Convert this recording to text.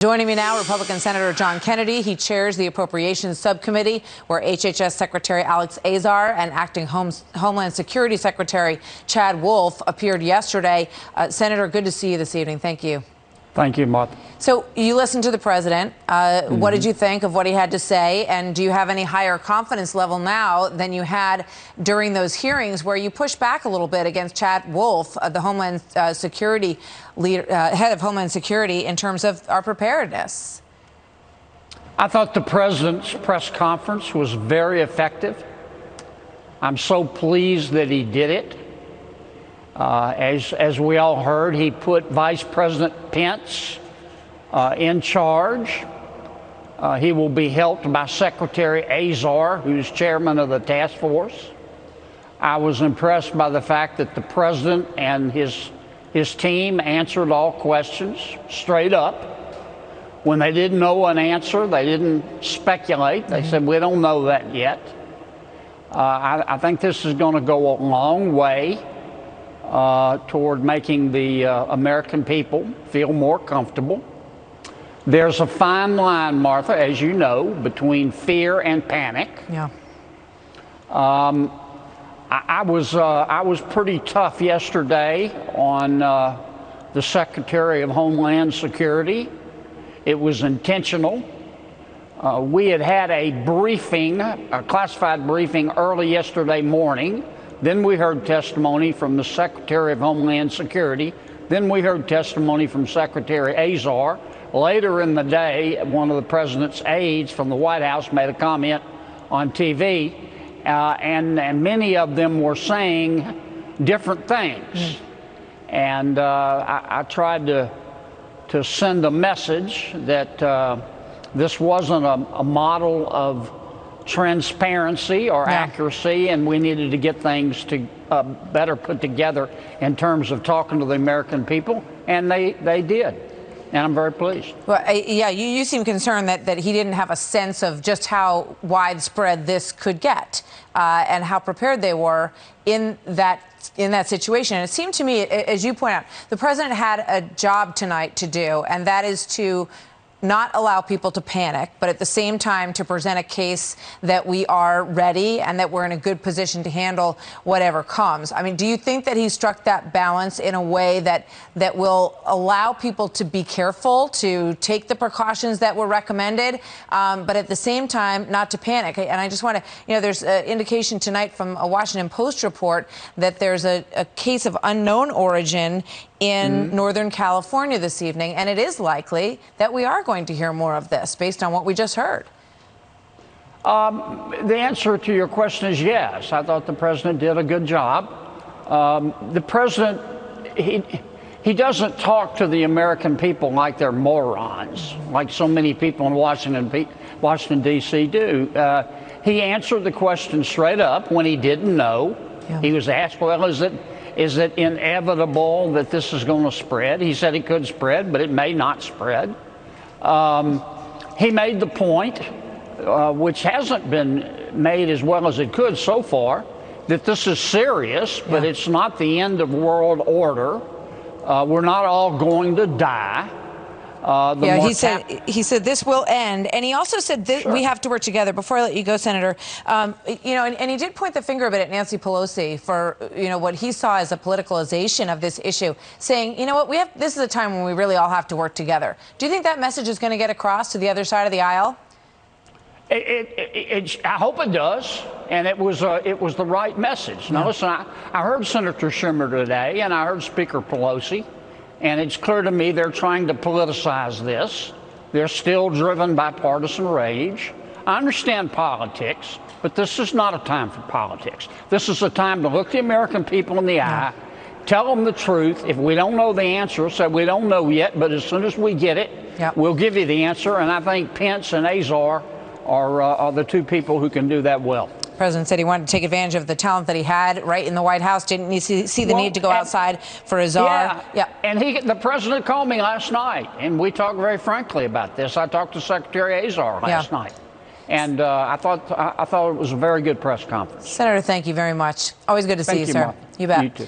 Joining me now, Republican Senator John Kennedy. He chairs the Appropriations Subcommittee, where HHS Secretary Alex Azar and Acting Homeland Security Secretary Chad Wolf appeared yesterday. Senator, good to see you this evening. Thank you. Thank you, Martha. So you listened to the president. What did you think of what he had to say? And do you have any higher confidence level now than you had during those hearings where you pushed back a little bit against Chad Wolf, the Homeland Security leader, head of Homeland Security, in terms of our preparedness? I thought the president's press conference was very effective. I'm so pleased that he did it. As we all heard, he put Vice President Pence in charge. He will be helped by Secretary Azar, who's chairman of the task force. I was impressed by the fact that the president and his team answered all questions straight up. When they didn't know an answer, they didn't speculate. They said, we don't know that yet. I think this is going to go a long way toward making the American people feel more comfortable. There's a fine line, Martha, as you know, between fear and panic. Yeah. I was pretty tough yesterday on the Secretary of Homeland Security. It was intentional. We had a briefing, a classified briefing, early yesterday morning. Then we heard testimony from the Secretary of Homeland Security. Then we heard testimony from Secretary Azar. Later in the day, one of the president's aides from the White House made a comment on TV, and many of them were saying different things. And I tried to send a message that this wasn't a model of transparency or accuracy, and we needed to get things to better put together in terms of talking to the American people, and they did, and I'm very pleased. Well, yeah, you seem concerned that he didn't have a sense of just how widespread this could get and how prepared they were in that situation. And it seemed to me, as you point out, the president had a job tonight to do, and that is to not allow people to panic, but at the same time to present a case that we are ready and that we're in a good position to handle whatever comes. I mean, do you think that he struck that balance in a way that will allow people to be careful, to take the precautions that were recommended, but at the same time not to panic? And I just want to, there's an indication tonight from a Washington Post report that there's a case of unknown origin in Northern California this evening, and it is likely that we are going to hear more of this based on what we just heard. The answer to your question is yes. I thought the president did a good job. The president, he doesn't talk to the American people like they're morons, like so many people in Washington, D.C. do. He answered the question straight up when he didn't know. Yeah. He was asked, well, is it inevitable that this is going to spread? He said it could spread, but it may not spread. He made the point, which hasn't been made as well as it could so far, that this is serious, but it's not the end of world order. We're not all going to die. He said this will end, and he also said that we have to work together. Before I let you go, Senator, and he did point the finger a bit at Nancy Pelosi for what he saw as a politicalization of this issue, saying, this is a time when we really all have to work together. Do you think that message is going to get across to the other side of the aisle? I hope it does, and it was the right message. Now, listen, I heard Senator Schumer today, and I heard Speaker Pelosi. And it's clear to me they're trying to politicize this. They're still driven by partisan rage. I understand politics, but this is not a time for politics. This is a time to look the American people in the eye, tell them the truth. If we don't know the answer, say we don't know yet, but as soon as we get it, we'll give you the answer. And I think Pence and Azar are the two people who can do that well. The president said he wanted to take advantage of the talent that he had right in the White House. Didn't he see the need to go outside for Azar? Yeah. And the president called me last night, and we talked very frankly about this. I talked to Secretary Azar last night, and I thought it was a very good press conference. Senator, thank you very much. Always good to see you, sir. Mark. You bet. You too.